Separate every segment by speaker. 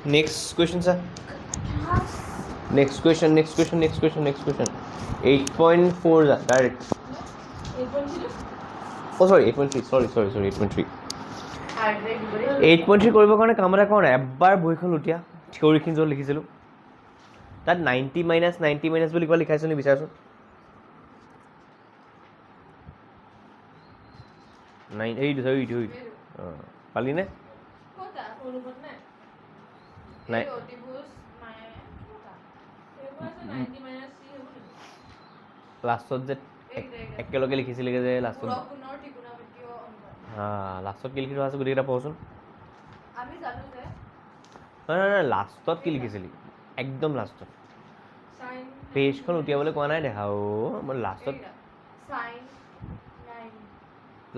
Speaker 1: Next question, sir. Next question. 8.4, direct.
Speaker 2: 8.3?
Speaker 1: Oh, sorry, 8.3. Sorry, 8.3. 8.3 কৰিবৰ কাৰণে কাম এটা কৰা নাই, এবাৰ বহিখন লুটিয়া থিয়ৰিখিনি য'ত লিখিছিলোঁ তাত 90 মাইনাছ 90 মাইনাছ বুলি কিবা লিখাইছোঁ নি বিচাৰচোন। এইটো অঁ পালিনে? নাই লাষ্টত যে একেলগে লিখিছিলেগে যে লাষ্টত লাষ্টত কি লিখি থোৱা আছে গোটেইকেইটা পঢ়চোন। নহয় লাষ্টত কি লিখিছিলি একদম লাষ্টত পেজখন উঠিয়াবলৈ কোৱা নাই দেখা মই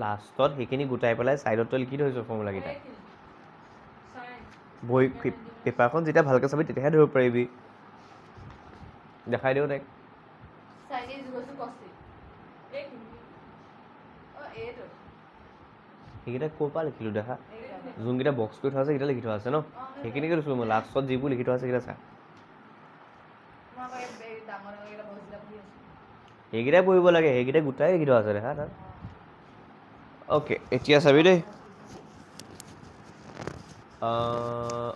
Speaker 1: লাষ্টত সেইখিনি গোটাই পেলাই ছাইডত তই লিখি থৈছোঁ ফৰ্মুলাকেইটা। বহি পেপাৰখন যেতিয়া ভালকৈ চাবি তেতিয়াহে ধৰিব পাৰিবি। দেখাই দিওঁ তাইক। সেইকেইটা ক'ৰ পৰা লিখিলোঁ দেখা, যোনকেইটা বক্স কৰি থোৱা আছে সেইকেইটা লিখি থোৱা আছে ন, সেইখিনিকে লৈছোঁ মই। লাষ্টত যিবোৰ লিখি থোৱা আছে সেইকেইটা চা, সেইকেইটাই পঢ়িব লাগে, সেইকেইটাই গোটাই লিখি থোৱা আছে দেখা তাত। অ'কে, এতিয়া চাবি দেই।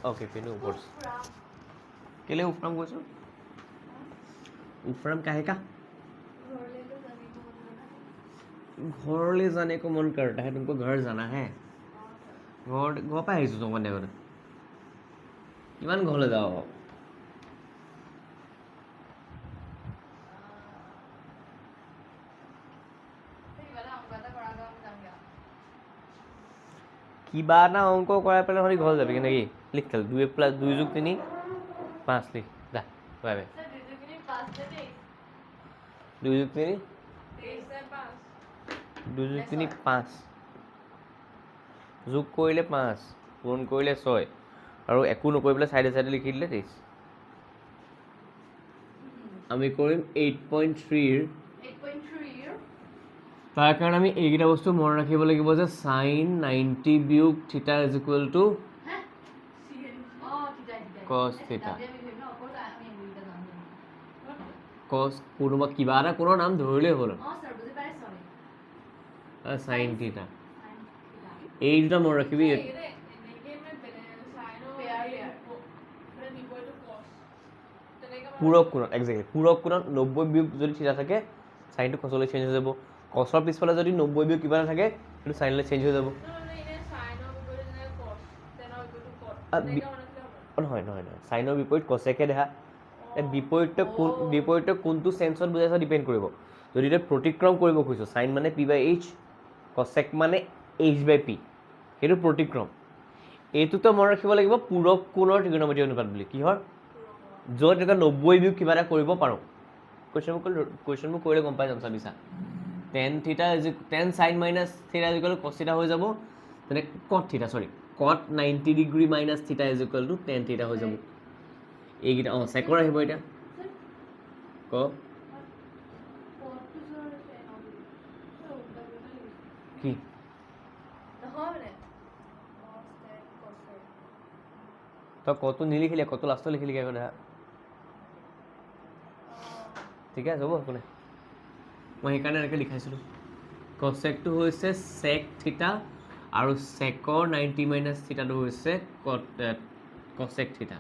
Speaker 1: অ'কে, কিন্তু ওপৰত কেলৈ উফৰাম কৈছোঁ? उफरम काहे का? घर ले जाने को मन करता है, तुमको घर जाना है? घर पर আহিছোঁ তোমার দেখোন কিমান ঘৰলৈ যাওঁ। কিবা এটা অংক কৰাই পেলাই হৰি ঘৰ যাবি নেকি? লিখ থাল 2 + 2 + 3 5 লিখ যা বাই বাই। 2 + 3 2 + 3 5 যোগ কৰিলে 5 পূৰণ কৰিলে 6 আৰু একো নকৰি পেলাই চাইডে চাইডে লিখি দিলে 23। আমি কৰিম 8.3 তাৰ কাৰণে আমি এইকেইটা বস্তু মনত ৰাখিব লাগিব যে sin 90 বিয়োগ থিটা = cos থিটা। cos কোনোবা কিবা এটা কোনো নাম ধৰিলেই হ'ল sin থিটা। এই দুটা মনত ৰাখিবি। পূৰক কোণত একজেক্টলি পূৰক কোণত 90 বিয়োগ যদি থিটা থাকে চাইনটো কচলৈ চেঞ্জ হৈ যাব। কচৰ পিছফালে যদি 90 বিয়োগ কিবা এটা থাকে সেইটো চাইনলৈ চেঞ্জ হৈ যাব। নহয় চাইনৰ বিপৰীত কচেকে দেখা বিপৰীতে কোনটো চেঞ্চত বুজাইছ ডিপেণ্ড কৰিব। যদি তই প্ৰতিক্ৰম কৰিব খুজিছ চাইন মানে p/h, কচেক মানে h/p, সেইটো প্ৰতিক্ৰম। এইটোতো মনত ৰাখিব লাগিব পূৰক কোণৰ ত্ৰিকোণমিতিয় অনুপাত বুলি। কিহৰ? য'ত এটা 90 বিয়োগ কিবা এটা কৰিব পাৰোঁ। কুৱেশ্যনবোৰ কৰিলে গম পাই যাম চাবিছা। tan sin minus theta = cos theta হৈ যাব। তেনে cot theta cot 90 degree minus theta = tan theta হৈ যাব। এইকেইটা চেকৰ আহিব এতিয়া ক কি তই কটো নিলিখিলে কটো লাষ্টত লিখিলিগৈ আকৌ দেখা। ঠিকে আছে হ'ব একো নাই, মই সেইকাৰণে এনেকৈ লিখাইছিলোঁ। কচেকটো হৈছে sec থিটা আৰু চেকৰ 90 মাইনাছ থিটাটো হৈছে কচেক থিটা।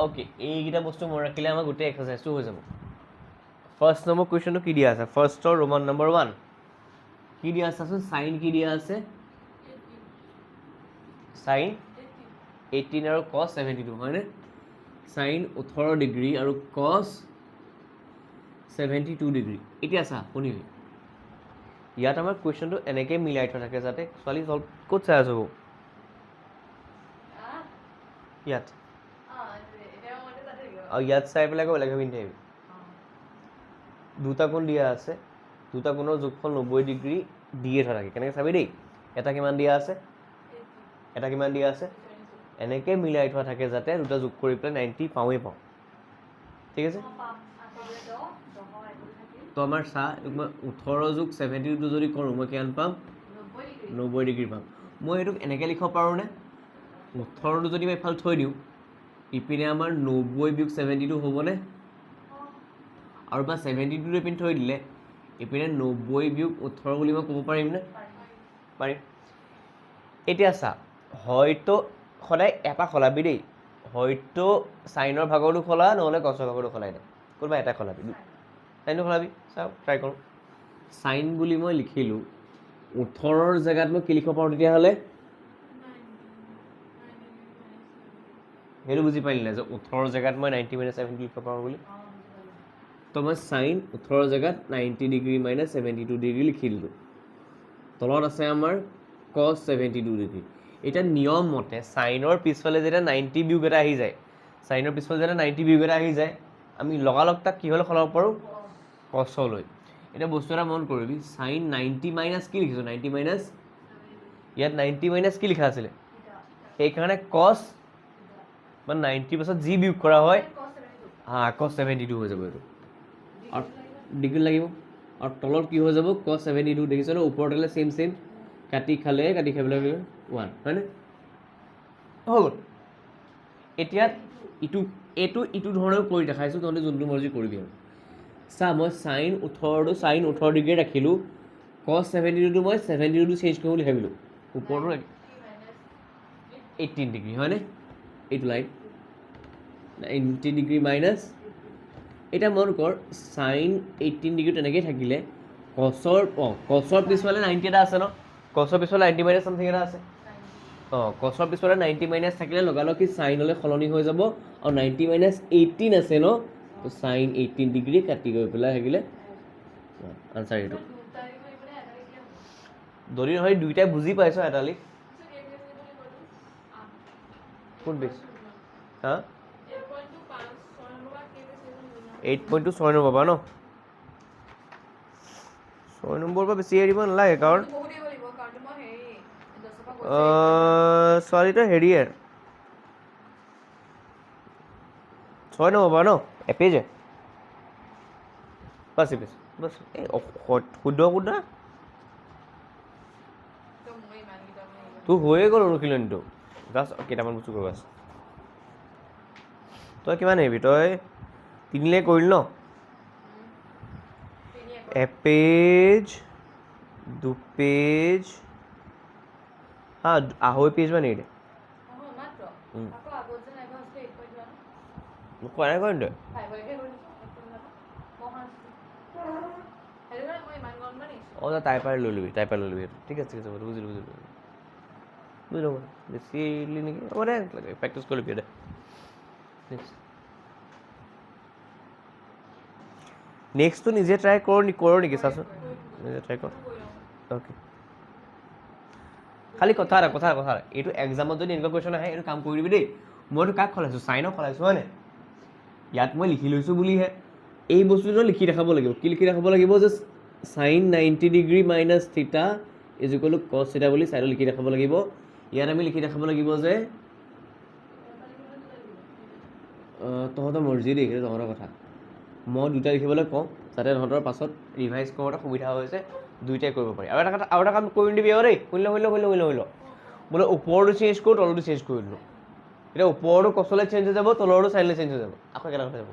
Speaker 1: অ'কে, এইকেইটা বস্তু মনত ৰাখিলে আমাৰ গোটেই এক্সাৰচাইজটো হৈ যাব। ফাৰ্ষ্ট নম্বৰ কুৱেশ্যনটো কি দিয়া আছে? ফাৰ্ষ্টৰ ৰোমান নম্বৰ 1 কি দিয়া আছে? চাইন কি দিয়া আছে? চাইন 18 আৰু cos 72 হয়নে? চাইন 18 ডিগ্ৰী আৰু cos 72 ডিগ্ৰী। এতিয়া চা শুনিবি, ইয়াত আমাৰ কুৱেশ্যনটো এনেকৈ মিলাই থোৱা থাকে যাতে ছোৱালী চল্ভ ক'ত চাই আছো ইয়াত ইয়াত চাই পেলাই আকৌ বেলেগ পিন্ধি আহিবি। দুটা কোণ দিয়া আছে, দুটা কোণৰ যোগফল 90 ডিগ্ৰী দিয়ে থোৱা থাকে। কেনেকৈ চাবি দেই, এটা কিমান দিয়া আছে, এটা কিমান দিয়া আছে, এনেকৈ মিলাই থোৱা থাকে যাতে দুটা যোগ কৰি পেলাই 90 পাওঁৱেই পাওঁ। ঠিক আছে, তো আমাৰ চা মই 18 যোগ 72 যদি কৰোঁ মই কিমান পাম? 90 ডিগ্ৰী পাম। মই এইটোক এনেকৈ লিখিব পাৰোঁনে? 18টো যদি মই এইফালে থৈ দিওঁ ইপিনে আমাৰ 90 বিয়োগ 72 হ'বনে আৰু বা 72 ইপিনে থৈ দিলে ইপিনে 90 বিয়োগ 18 বুলি মই ক'ব পাৰিমনে পাৰিম এতিয়া চা হয়তো সদায় এটা সলাবি দেই হয়তো চাইনৰ ভাগৰটো খলা নহ'লে কছৰ ভাগৰটো খলাই দে কোনোবা এটা খলাবি চাইনটো খলাবি চাওক ট্ৰাই কৰোঁ চাইন বুলি মই লিখিলোঁ 18ৰ জেগাত মই কি লিখিব পাৰোঁ তেতিয়াহ'লে সেইটো বুজি পাৰিলি নাই যে 18ৰ জেগাত মই 90 - 70 লিখিব পাৰোঁ বুলি তো মই চাইন 18ৰ জেগাত 90 ডিগ্ৰী - 72 ডিগ্ৰী লিখি দিলোঁ তলত আছে আমাৰ কছ 72 ডিগ্ৰী এতিয়া নিয়ম মতে চাইনৰ পিছফালে যেতিয়া 90 বিয়োগ এটা আহি যায় চাইনৰ পিছফালে যেতিয়া 90 বিয়োগ এটা আহি যায় আমি লগালগ তাক কিহলৈ সলাব পাৰোঁ কছলৈ এতিয়া বস্তু এটা মন কৰিবি চাইন 90 মাইনাছ কি লিখিছোঁ 90 মাইনাছ ইয়াত 90 মাইনাছ কি লিখা আছিলে সেইকাৰণে কছ বা 90 পাছত যি বিয়োগ কৰা হয় কছ 72 হৈ যাব এইটো আৰু ডিগ্ৰী লাগিব আৰু তলত কি হৈ যাব কছ 72 দেখিছ ন ওপৰত হ'লে চেম কাটি খালে কাটি খাই পেলাই 1 হয়নে হৈ গ'ল এতিয়া এইটো ধৰণেও কৰি দেখাইছোঁ তহঁতে যোনটো মৰ্জি কৰিবি আৰু চা মই চাইন 18 ডিগ্ৰী ৰাখিলোঁ কছ 72টো মই 72টো চেঞ্জ কৰিম বুলি ভাবিলোঁ ওপৰতো 18 ডিগ্ৰী হয়নে এইটো লাইন 90 ডিগ্ৰী মাইনাছ এতিয়া মন কৰ চাইন 18 ডিগ্ৰী তেনেকৈ থাকিলে কছৰ পিছফালে 90 এটা আছে ন কছৰ পিছফালে 90 মাইনাছ চামথিং এটা আছে কছৰ পিছফালে 90 মাইনাছ থাকিলে লগালগ কি চাইনলৈ সলনি হৈ যাব আৰু 90 মাইনাছ 18 আছে ন তো চাইন 18 ডিগ্ৰী কাটি গৈ পেলাই থাকিলে আনচাৰ এইটো যদি নহয় দুইটাই বুজি পাইছ এটা লিখ কোন বেছ হা 8.2 6 নম্বৰ পাবা ন 6 নম্বৰ পৰা বেছি এৰিব নালাগে কাৰণ ছোৱালীটো হেৰিয়ে 6 নম্বৰ পাবা ন এপেজে বাছ বাছ এই শুদ্ধ তোৰ হৈয়ে গ'ল অনুশীলনটো জাষ্ট কেইটামান বস্তু কৰিব আছে তই কিমান আহিবি তই 3 লে কৰিল ন এপেজ 2 পেজ হা 2.5 পেজ মান এৰি দে কোৱা নাই কৰিম তই তাই পাই লৈ ল'বি ঠিক আছে বুজিলোঁ বুজিলোঁ বেছি এৰিলি নেকি হ'ব দে প্ৰেক্টিছ কৰি ল'বি দে নেক্সটটো নিজে ট্ৰাই কৰ নেকি চাচোন নিজে ট্ৰাই কৰ অ'কে খালি কথা এটা এইটো এক্সামত যদি এনেকুৱা কুৱেশ্যন আহে এইটো কাম কৰি দিবি দেই মইতো কাক সলাইছোঁ চাইনক সলাইছোঁ হয়নে ইয়াত মই লিখি লৈছোঁ বুলিহে এই বস্তুটো লিখি দেখাব লাগিব কি লিখি দেখাব লাগিব যে চাইন 90 ডিগ্ৰী মাইনাছ থিটা ইজ ইকুৱেল টু কছ থিটা বুলি চাইডত লিখি দেখাব লাগিব ইয়াত আমি লিখি দেখাব লাগিব যে তহঁতৰ মৰ্জি দেই সেইটো তহঁতৰ কথা মই দুটা লিখিবলৈ কওঁ যাতে তহঁতৰ পাছত ৰিভাইজ কৰোঁতে সুবিধা হৈছে দুইটাই কৰিব পাৰি আৰু এটা কাম কৰি দিবি আৰু দেই শুনি ল বোলে ওপৰটো চেঞ্জ কৰোঁ তলটো চেঞ্জ কৰি দিলোঁ এতিয়া ওপৰটো কছলৈ চেঞ্জ হৈ যাব তলৰটো চাইডলৈ চেঞ্জ হৈ যাব আকৌ একেটা কথা যাব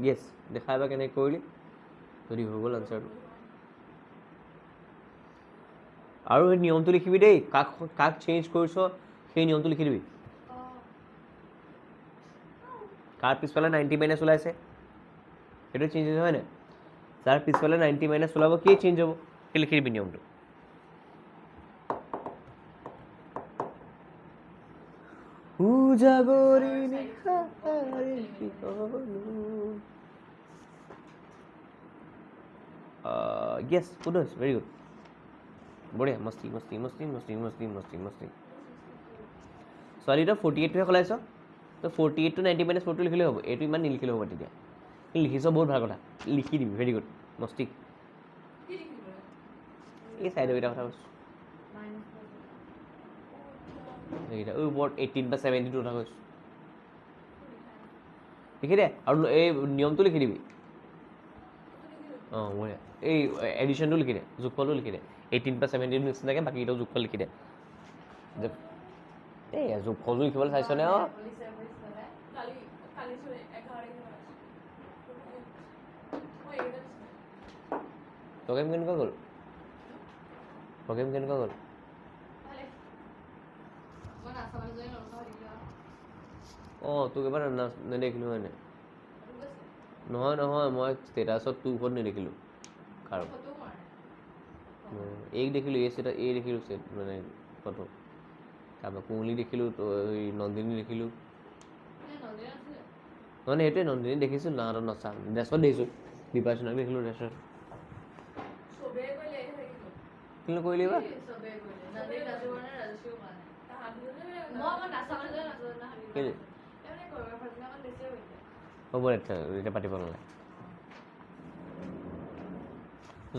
Speaker 1: য়েছ দেখাই বা কেনেকৈ কৰিলি যদি হৈ গ'ল আনচাৰটো আৰু সেই নিয়মটো লিখিবি দেই কাক কাক চেঞ্জ কৰিছ সেই নিয়মটো লিখি দিবি কাৰ পিছফালে 90 মাইনাছ ওলাইছে সেইটো চেঞ্জ হৈছে হয় নাই যাৰ পিছফালে 90 মাইনাছ ওলাব কি চেঞ্জ হ'ব সেই লিখি দিবি নিয়মটো উজাগৰি নিশাৰে য়েছ গুড হৈছে ভেৰি গুড বঢ়িয়া মস্তি মস্তি মস্তি মস্তি মস্তি মস্তি মস্তি ছোৱালী তই 48টোহে সলাইছ তই 48 to 90 মাইনাছ 4টো লিখিলেই হ'ব এইটো ইমান নিলিখিলেও হ'ব তেতিয়া লিখিছ বহুত ভাল কথা লিখি দিবি ভেৰি গুড মস্তি এই চাইডৰকেইটা কথা কৈছোঁ এইকেইটা ওপৰত 18 বা 72 কথা কৈছোঁ লিখি দে আৰু এই নিয়মটো লিখি দিবি অঁ বঢ়িয়া এই এডিশ্যনটো লিখি দে যোগফলটো লিখি দে 18 বা 72 নিচিনাকৈ বাকীকেইটাও যোগফল লিখি দে এই যোগফলটো লিখিবলৈ চাইছনে অঁ প্ৰগ্ৰেম কেনেকুৱা গ'ল প্ৰগ্ৰেম কেনেকুৱা গ'ল অঁ তোক এবাৰ নেদেখিলোঁ হয় নাই নহয় নহয় মই ষ্টেটাছত তোৰ ওপৰত নেদেখিলোঁ কাৰো এইক দেখিলোঁ এই ষ্টেটাছ এই দেখিলোঁ মানে ফটো তাৰপৰা কুঁৱলী দেখিলোঁ নন্দিনী দেখিলোঁ নহয় সেইটোৱে নন্দিনী দেখিছোঁ নাহঁতত নচা ড্ৰেছত দেখিছোঁ বিপাচনাক দেখিলোঁ ড্ৰেছত কি নকৰিলি বা হ'ব এতিয়া পাতিব নালাগে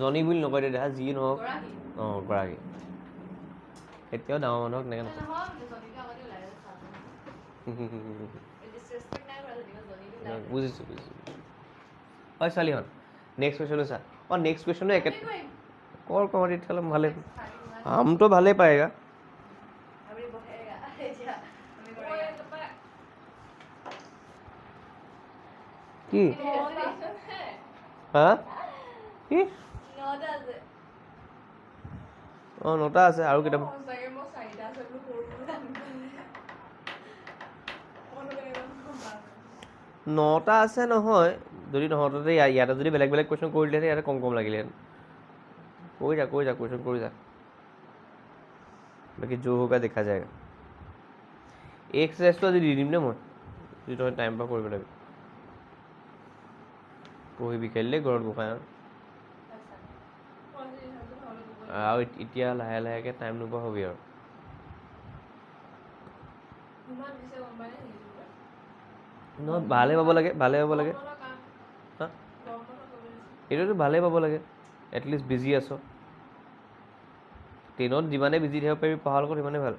Speaker 1: জনী বুলি নকয় দে দেখা যি নহওক অঁ গৰাকী এতিয়াও ডাঙৰ মানুহক এনেকৈ নকয় বুজিছোঁ বুজিছোঁ হয় ছোৱালীহঁত নেক্সট কুৱেশ্যনটো চা অঁ নেক্সট কুৱেশ্যনো একে কৰ তেতিয়াহ'লে ভালেই আমটো ভালেই পায়েগা কি হা কি অঁ 9টা আছে আৰু কেইটামান 9টা আছে নহয় যদি তহঁততে ইয়াতে যদি বেলেগ বেলেগ কুৱেশ্যন কৰি দিলেহেঁতেন ইয়াতে কম কম লাগিলেহেঁতেন কৈ যা কুৱেশ্যন কৰি যা বাকী जो होगा দেখা যায়গা এই এক্সাৰচাইজটো আজি দি দিম নে মই যদি তই টাইম পাৰ কৰিব লাগে পঢ়িবি খেলিলে ঘৰত গোসাঁই আৰু এতিয়া লাহে লাহেকৈ টাইম নোপোৱা হবি আৰু নহয় ভালে পাব লাগে হা এইটোতো ভালেই পাব লাগে এটলিষ্ট বিজি আছ ট্ৰেইনত যিমানেই বিজি থাকিব পাৰিবি পঢ়াৰ লগত সিমানেই ভাল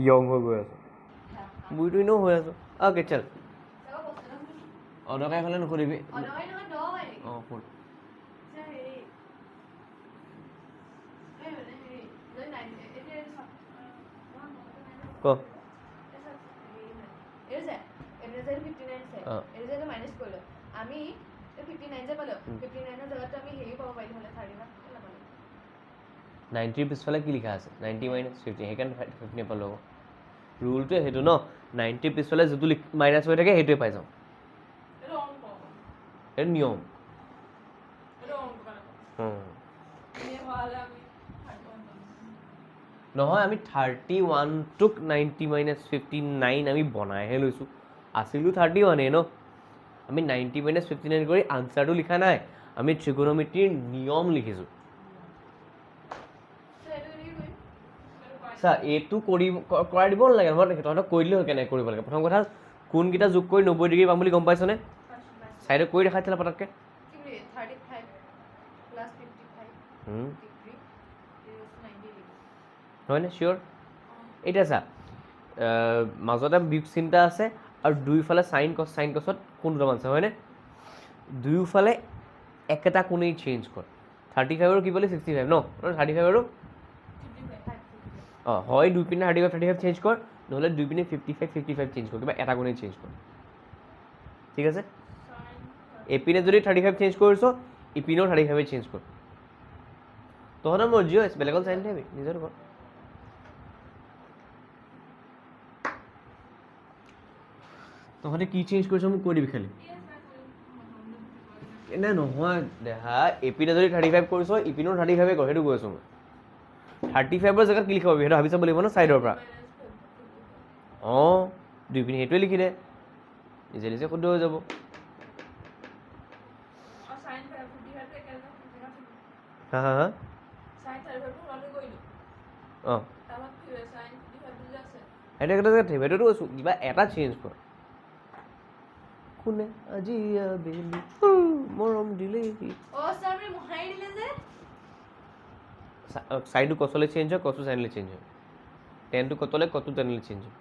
Speaker 1: য়ং হৈ গৈ আছোঁ বুঢ়ীটো এনেও হৈ আছোঁ অ'কে চল অদৰকাৰী হ'লে নুসুধিবি অঁ শুন ক
Speaker 2: আমি 59 যে পালো 59 জায়গাত আমি হেৰি পাব পাৰিলো হলে 35 কেলা পালো
Speaker 1: 90 পিছফালে কি লিখা আছে 90 মাইনাছ 50 সেইকাৰণে 15 পালোঁ আকৌ ৰুলটোৱে সেইটো ন 90 পিছফালে যিটো মাইনাছ হৈ থাকে সেইটোৱে পাই যাওঁ সেইটো নিয়ম নহয় আমি 31টোক 90 মাইনাছ 59 আমি বনাইহে লৈছোঁ আছিলো 31 ন আমি 90 মাইনাছ 59 কৰি আনচাৰটো লিখা নাই আমি ত্ৰিকোণমিতিৰ নিয়ম লিখিছোঁ চা এইটো কৰাই দিব নালাগে মই তহঁতক কৈ দিলোঁ কেনেকৈ কৰিব লাগে প্ৰথম কথা কোনকেইটা যোগ কৰি 90 ডিগ্ৰী পাম বুলি গম পাইছনে চাইডত কৰি দেখাইছিলে পটককৈ হয়নে চিয়'ৰ এতিয়া চা মাজতে বিগ চিন্তা আছে আৰু দুইফালে চাইন কছত কোন দুটামান আছে হয়নে দুয়োফালে একেটা কোণেই চেঞ্জ কৰ 35 আৰু কি বুলি 65 ন 35 আৰু অঁ হয় দুই পিনে 35 চেঞ্জ কৰ নহ'লে দুই পিনে 55 চেঞ্জ কৰ কিবা এটা কোণেই চেঞ্জ কৰ ঠিক আছে এপিনে যদি 35 চেঞ্জ কৰিছ ইপিনেও 35 চেঞ্জ কৰ তহঁতৰ মৰ্জি হয় বেলেগত চাই নাথাকিবি নিজৰ কৰ তহঁতে কি চেঞ্জ কৰিছ মোক কৈ দিবি খালি এনে নহয় দেহা এপিনে যদি 35 কৰিছ ইপিনেও 35 কৰ সেইটো কৈ আছোঁ মই 35ৰ জেগাত কি লিখিব পাবি সেইটো ভাবি চাব লাগিব ন ছাইডৰ পৰা অঁ দুই পিনে সেইটোৱে লিখি দে নিজে নিজে শুদ্ধ হৈ যাব হা হা হা অঁ সেইটো এটা জেগাত থাকিব সেইটোতো কৈছোঁ কিবা এটা চেঞ্জ কৰ কোনে আজি আবেলি মৰম দিলে চাইডটো কচলৈ চেঞ্জ হয় কচু চাইডলৈ চেঞ্জ হয় টেনটো কটলৈ কটু টেনলৈ চেঞ্জ হয়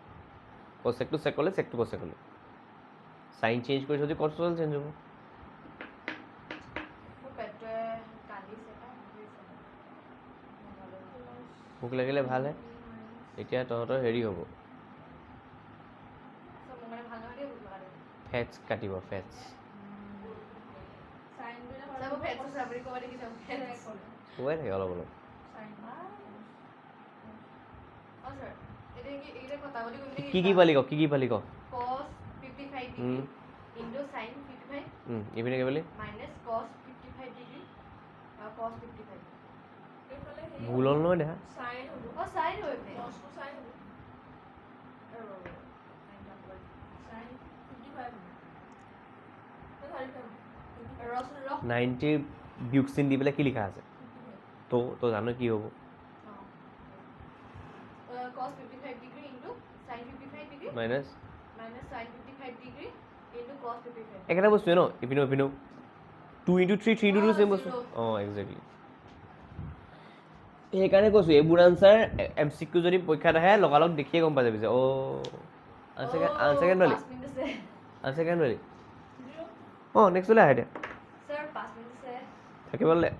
Speaker 1: কচেকটো চেকলৈ চেকটো কচেকলৈ চাইন চেঞ্জ কৰিছ যদি কচলৈ চেঞ্জ হ'ব ভোক লাগিলে ভালহে এতিয়া তহঁতৰ হেৰি হ'ব ফেটছ কাটিব ফেটছ শুৱাই থাকে অলপ অলপ কি কি পালি ক কি কি পালি ক ইপিনে কি পালি ভুল হ'ল নহয় দেখা নাইনটি বিউকচিন দি পেলাই কি লিখা আছে তো জানো কি হ'ব মাইনাছ একেটা বস্তুৱে ন ইপিনেও ইপিনেও 2 × 3 3 × 2 চেম বস্তু অঁ একজেক্টলি সেইকাৰণে কৈছোঁ এইবোৰ আনচাৰ MCQ যদি পৰীক্ষাত আহে লগালগ দেখিয়ে গম পাই যাবি যে আনছেকেণ্ড পালি অঁ নেক্সটলৈ আহে এতিয়া থাকিব দে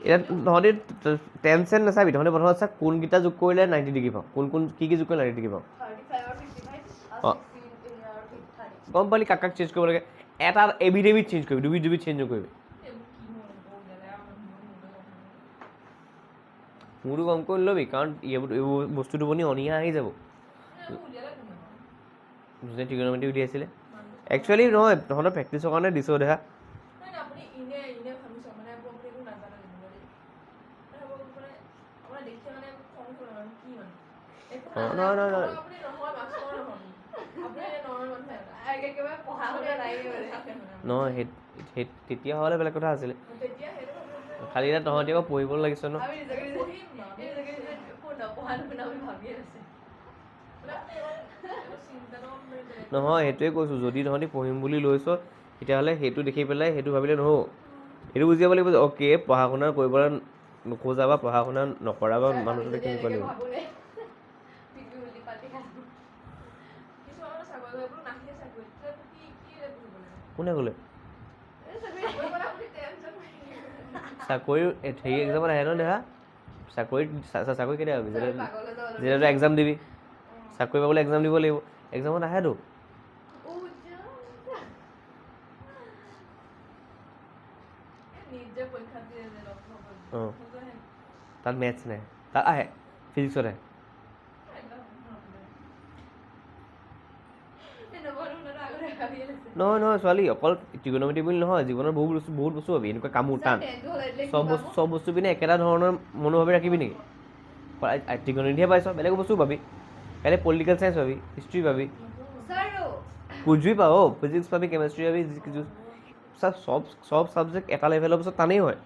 Speaker 1: এতিয়া তহঁতি টেনচন নাচাবি তহঁতি প্ৰথমত চা কোনকেইটা যোগ কৰিলে 90 ডিগ্ৰী পাওঁ কোন কি যোগ কৰিলে 90 ডিগ্ৰী পাওঁ অঁ গম পালি কাক কাক চেঞ্জ কৰিব লাগে এটা এবিধ চেঞ্জ কৰিবি দুবিধ চেঞ্জ নকৰিবি মোৰতো কম কৰি ল'বি কাৰণ এইবোৰ বস্তুটো বনি অনিহা আহি যাব যোনে ত্ৰিকোণমিতি উলিয়াইছিলে একচুৱেলি নহয় তহঁতৰ প্ৰেক্টিছৰ কাৰণে দিছ দেখা নহয় সেই তেতিয়া হ'লে বেলেগ কথা আছিলে খালি এতিয়া তহঁতি আকৌ পঢ়িব লাগিছ ন নহয় সেইটোৱে কৈছোঁ যদি তহঁতি পঢ়িম বুলি লৈছ তেতিয়াহ'লে সেইটো দেখি পেলাই সেইটো ভাবিলে নহ'ব এইটো বুজি পাব লাগিব যে অ'কে পঢ়া শুনা কৰিবলৈ নোখোজা বা পঢ়া শুনা নকৰা বা মানুহটো কেনেকুৱা লাগিব কোনে ক'লে চাকৰি হেৰি এক্সামত আহে ন দেহা চাকৰি কেতিয়া পাবি যেতিয়া এক্সাম দিবি চাকৰি পাবলৈ এক্সাম দিব লাগিব এক্সামত আহেতো অঁ তাত মেথছ নাই তাত আহে ফিজিক্সত আহে নহয় ছোৱালী অকল ত্ৰিকোণমিতি বুলি নহয় জীৱনত বহুত বস্তু পাবি এনেকুৱা কামোৰ টান চব বস্তু পিনে একেটা ধৰণৰ মনোভাৱে ৰাখিবি নেকি ত্ৰিকোণমিতিহে পাইছ বেলেগ বস্তু পাবি কাইলৈ পলিটিকেল চায়েন্স পাবি হিষ্ট্ৰী পাবি কুছ ভি পাব ফিজিক্স পাবি কেমেষ্ট্ৰি পাবি চব ছাবজেক্ট এটা লেভেলৰ পিছত টানেই হয়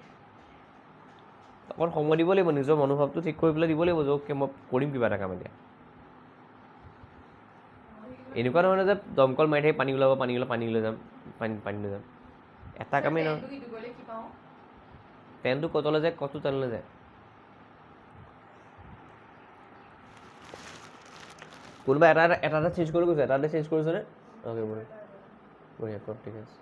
Speaker 1: অকণ সময় দিব লাগিব নিজৰ মনোভাৱটো ঠিক কৰি পেলাই দিব লাগিব যে অ'কে মই কৰিম কিবা এটা কাম এতিয়া এনেকুৱা ধৰণৰ যে দমকল মাৰি থাকি পানী ওলাব পানী লৈ যাম পানী লৈ যাম এটা কামেই নহয় পেনটো কতলৈ যায় কতটো টানলৈ যায় কোনোবা এটা চেঞ্জ কৰি গৈছে এটা চেঞ্জ কৰিছেনে অ'কে বঢ়িয়া কওক ঠিক আছে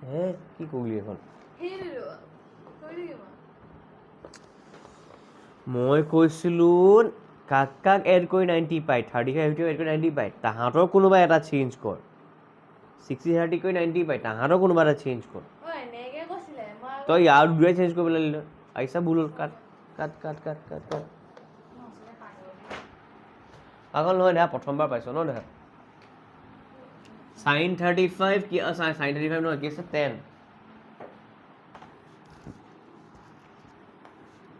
Speaker 1: হে কি কবি এখন মই কৈছিলোঁ কাক এড কৰি 90 পায় 35 এড কৰি 90 পায় তাহাঁতৰ কোনোবা এটা চেঞ্জ কৰ 60 কৰি 90 পায় তাহাঁতৰ কোনোবা এটা চেঞ্জ কৰ তই ইয়াৰ দুটাই চেঞ্জ কৰিব লাগিল আহিছা ভুল কাট পাগল নহয় দেহা প্ৰথমবাৰ পাইছ ন দেহা sin 35 কি sin 35 নহয় কি আছে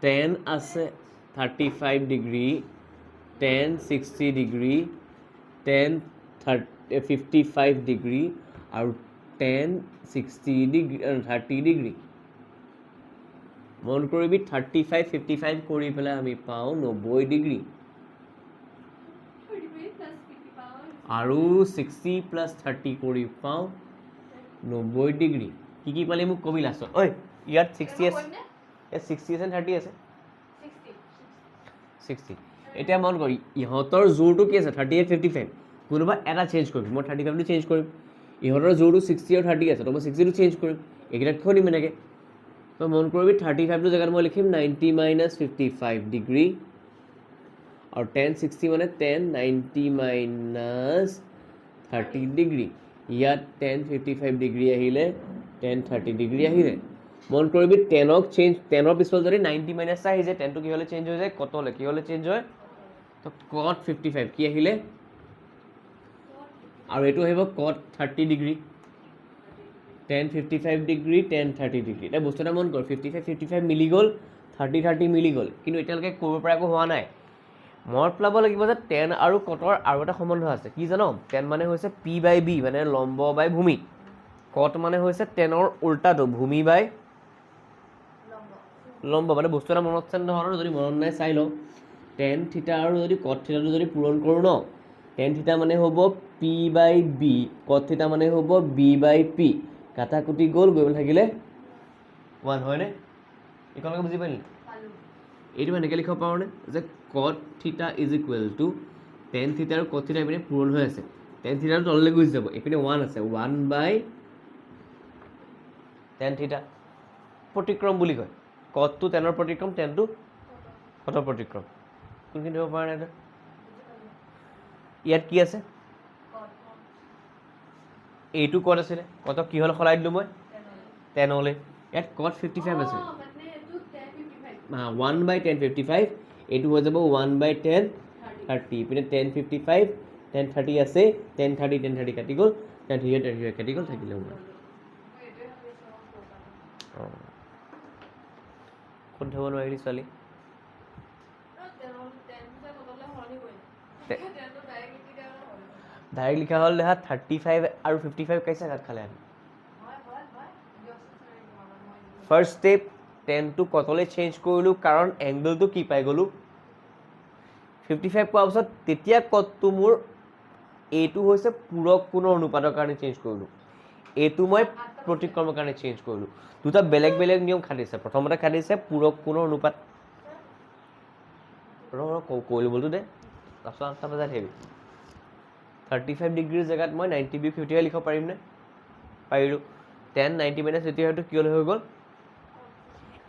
Speaker 1: 10 আছে 35 ডিগ্ৰী 10 60 ডিগ্ৰী 10 55 ডিগ্ৰী আৰু 10 60 ডিগ্ৰী 30 ডিগ্ৰী মন কৰিবি 35 55 কৰি পেলাই আমি পাওঁ 90 ডিগ্ৰী আৰু 60 প্লাছ 30 কৰি পাওঁ 90 ডিগ্ৰী কি পালি মোক কবি লাষ্টত ঐ ইয়াত 60 আছে ইয়াত 60 আছে 30 আছে 60 এতিয়া মন কৰি ইহঁতৰ জোৰটো কি আছে 38 55 কোনোবা এটা চেঞ্জ কৰিম মই 35টো চেঞ্জ কৰিম ইহঁতৰ জোৰটো 60 আৰু 30 আছে তো মই 60টো চেঞ্জ কৰিম এইকেইটাক থৈ দিম এনেকৈ তো মন কৰিবি 35টো জেগাত মই লিখিম 90 মাইনাছ 55 ডিগ্ৰী আৰু 10 60 মানে 10 90 মাইনাছ 30 ডিগ্ৰী ইয়াত 10 55 ডিগ্ৰী আহিলে 10 30 ডিগ্ৰী আহিলে মন কৰিবি 10ক চেঞ্জ 10ৰ পিছত যদি 90 মাইনাছ আহি যায় 10টো কি হ'লে চেঞ্জ হৈ যায় কতলৈ কি হ'লে চেঞ্জ হয় তো cot 55 কি আহিলে আৰু এইটো আহিব cot 30 ডিগ্ৰী 10 55 ডিগ্ৰী 10 30 ডিগ্ৰী এতিয়া বস্তু এটা মন কৰ 55 মিলি গ'ল 30 মিলি গ'ল কিন্তু এতিয়ালৈকে কৰিব পৰা একো হোৱা নাই মনত পেলাব লাগিব যে 10 আৰু কটৰ আৰু এটা সম্বন্ধ আছে কি জানো 10 মানে হৈছে p/b মানে লম্ব বাই ভূমি কট মানে হৈছে 10ৰ উল্টাটো ভূমি বাই লম্ব মানে বস্তু এটা মনত আছে নহয় যদি মনত নাই চাই লওঁ tan থিটা আৰু যদি cot থিটাটো যদি পূৰণ কৰোঁ ন tan থিটা মানে হ'ব p/b cot থিটা মানে হ'ব b/p কাটা কুটি গ'ল গৈ থাকিলে 1 হয়নে এইকণলৈকে বুজি পালি এইটো এনেকৈ লিখিব পাৰোঁনে যে cot থিটা ইজ ইকুৱেল টু tan থিটা আৰু cot থিটা এইপিনে পূৰণ হৈ আছে tan থিটাটো তললৈ গুচি যাব এইপিনে 1 আছে 1/tan থিটা প্ৰতিক্ৰম বুলি কয় cotটো tanৰ প্ৰতিক্ৰম tanটো cotৰ প্ৰতিক্ৰম কোনখিনি দিব পৰা নাই তই ইয়াত কি আছে এইটো cot আছিলে cotক কি হ'ল সলাই দিলোঁ মই tanলৈ ইয়াত cot 55 আছে 1/tan 55 এইটো হৈ যাব 1/tan 30 ইপিনে tan 55 tan 30 আছে tan 30 কাটি গ'ল tan 30 কাটি গ'ল থাকিলে ক'ত থ'ব নোৱাৰিলি ছোৱালী ডাইৰেক্ট লিখা হ'ল দেহা 35 আৰু 55 কাইছা কাট খালে ফাৰ্ষ্ট ষ্টেপ টেনটো কটলৈ চেঞ্জ কৰিলোঁ কাৰণ এংগলটো কি পাই গ'লোঁ 55 পোৱাৰ পিছত তেতিয়া কটটো মোৰ এইটো হৈছে পূৰক কোণৰ অনুপাতৰ কাৰণে চেঞ্জ কৰিলোঁ এইটো মই প্ৰতিক্ৰমৰ কাৰণে চেঞ্জ কৰিলোঁ দুটা বেলেগ বেলেগ নিয়ম খাটিছে প্ৰথমতে খাটিছে পূৰক কোণৰ অনুপাত কৈ ল'বতো দে তাৰপিছত 8টা বজাত আহিবি 35 ডিগ্ৰীৰ জেগাত মই 90 বি 55 লিখিব পাৰিমনে পাৰিলোঁ 10 90 মাইনাছ 55টো কিয় হৈ গ'ল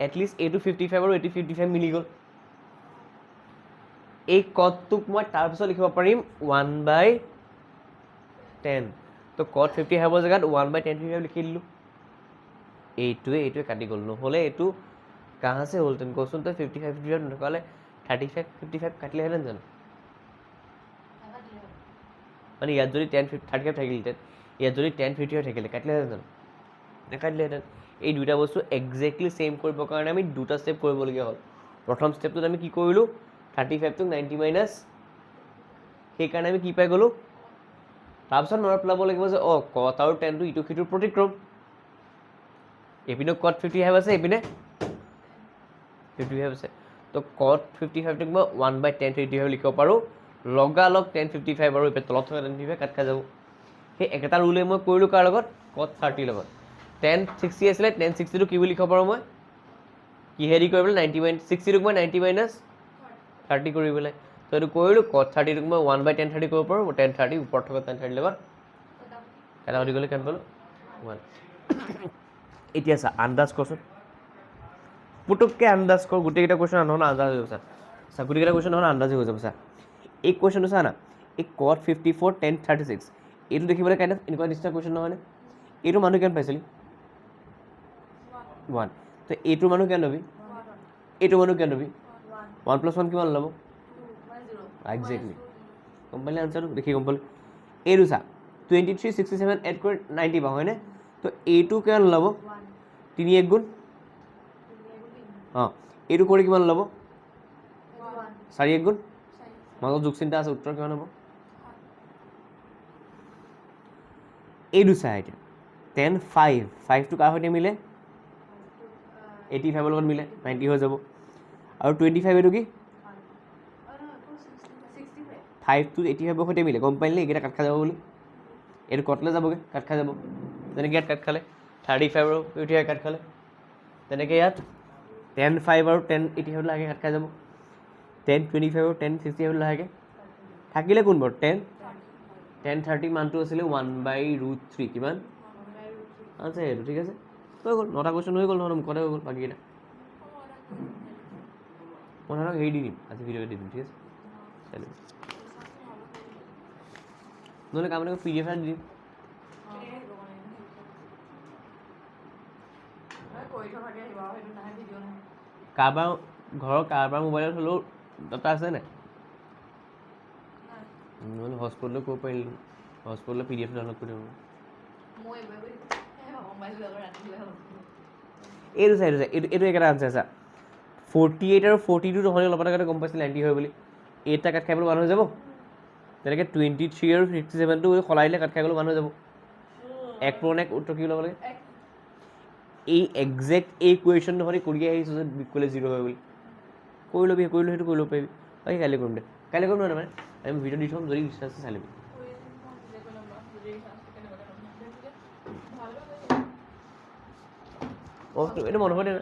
Speaker 1: এটলিষ্ট এইটো 55 আৰু এইটো 55 মিলি গ'ল এই কটটোক মই তাৰপিছত লিখিব পাৰিম 1/10 তো কট 50 হ'বৰ জেগাত 1/10 লিখি দিলোঁ এইটোৱে কাটি গ'ল নহ'লে এইটো কাহাছে হ'লহেঁতেন কচোন তই 55 55 নথকালে 35 55 কাটিলেহেঁতেন জানো মানে ইয়াত যদি 10 35 থাকিলহেঁতেন ইয়াত যদি 10 55 থাকিলে কাটিলেহেঁতেন জানো নেকাটিলেহেঁতেন এই দুটা বস্তু একজেক্টলি ছেইম কৰিবৰ কাৰণে আমি দুটা ষ্টেপ কৰিবলগীয়া হ'ল প্ৰথম ষ্টেপটোত আমি কি কৰিলোঁ 35টোক 90 মাইনাছ সেইকাৰণে আমি কি পাই গ'লোঁ তাৰপিছত মনত পেলাব লাগিব যে কট আৰু 10টো ইটো সিটোৰ প্ৰতিক্ৰম এইপিনে কট 55 আছে এইপিনে 55 আছে তো কট 55টোক মই 1/10 55 লিখিব পাৰোঁ লগালগ 1055 আৰু এইপিনে তলত থকা 1055 কাট খাই যাব সেই একেটা ৰুলে মই কৰিলোঁ কাৰ লগত কট 30 লগত 1060 আছিলে 1060টো কি বুলি লিখিব পাৰোঁ মই কিহেদি কৰি পেলাই 60টোক মই 90 মাইনাছ 30 কৰি পেলাই তো এইটো কৰিলোঁ কট 30টোক মই 1/10 30 কৰিব পাৰোঁ 10 30 ওপৰত থকা 10 30 লগত এটা কৰি গ'লে কেনে পালোঁ 1 এতিয়া চা আন্দাজ কৰচোন পুটুককৈ আন্দাজ কৰ গোটেইকেইটা কুৱেশ্যন নহ'লে আন্দাজ হৈ যাব চা গোটেইকেইটা কুৱেশ্যন নহ'লে আন্দাজে হৈ যাব চা এই কুৱেশ্যনটো চা না এই কট 54 10 36 এইটো দেখিবলৈ কাইণ্ড অফ এনেকুৱা নিচিনা কুৱেশ্যন নহয়নে এইটো মানুহ কিমান পাইছিলি 1 তো এইটোৰ মানুহ কিমান ল'বি এইটো মানুহ কিমান ল'বি 1 + 1 কিমান ল'ব একজেক্টলি গম পালি আনচাৰটো দেখি গম পালোঁ এইটো চা 23 67 এড কৰি 90 পাওঁ হয়নে তো এইটো কিমান ল'ব 3 1 গুণ এইটো কৰি কিমান ল'ব 4 1 গুণ মাজত যোগ চিন্তা আছে উত্তৰ কিমান হ'ব এইটো চা এতিয়া 10 5 5টো কাৰ সৈতে মিলে 85 লগত মিলে 90 হৈ যাব আৰু 25 এইটো কি 5টো 85 সৈতে মিলে গম পাইনে এইকেইটা কাট খাই যাব বুলি এইটো কটলৈ যাবগৈ কাট খাই যাব যেনেকৈ ইয়াত কাট খালে 35 আৰু 85 কাট খালে তেনেকৈ ইয়াত 10 5 আৰু 10 85 লাহেকৈ কাট খাই যাব 10 25 আৰু 10 65 লাহেকৈ থাকিলে কোন বাৰু 10 30 মানটো আছিলে 1/√3 কিমান আছে এইটো ঠিক আছে হৈ গ'ল 9টা কুৱেশ্যন হৈ গ'ল নহ'লে মুখতে হৈ গ'ল বাকীকেইটা মই ধৰক হেৰি দি দিম আজি ভিডিঅ'টো দি দিম ঠিক আছে চাই নহ'লে কাম এটা PDF এটা দি দিম কাৰোবাৰ ঘৰৰ কাৰোবাৰ মোবাইলত হ'লেও ডাটা আছে নাই নহ'লে হটস্পটলৈ কৰিব পাৰিলোঁ হটস্পটলৈ PDF ডাউনলোড কৰি দিব এইটো চাই এইটো একেটা আনচাৰ চা 48 আৰু 42 নহ'লে অলপ আগতে গম পাইছিল 90 হয় বুলি 8টা কাট খাই পেলাই মানুহ হৈ যাব তেনেকৈ 23 আৰু 57টো সলাই দিলে কাট খাই গ'লেও মানুহ হৈ যাব 1 পূৰণ 1 উত্তৰ কি ল'ব লাগে এই একজেক্ট এই কুৱেশ্যন নহ'লে কৰি আহিছোঁ যে ক'লে 0 হয় বুলি কৰি ল'বি সেইটো কৰি ল'ব পাৰিবি বাকী কাইলৈ কৰিম দে কাইলৈ কৰিম নহয় মানে আমি ভিডিঅ' দি থ'ম যদি ইচ্ছা আছে চাই ল'বি এইটো মনত হয় দে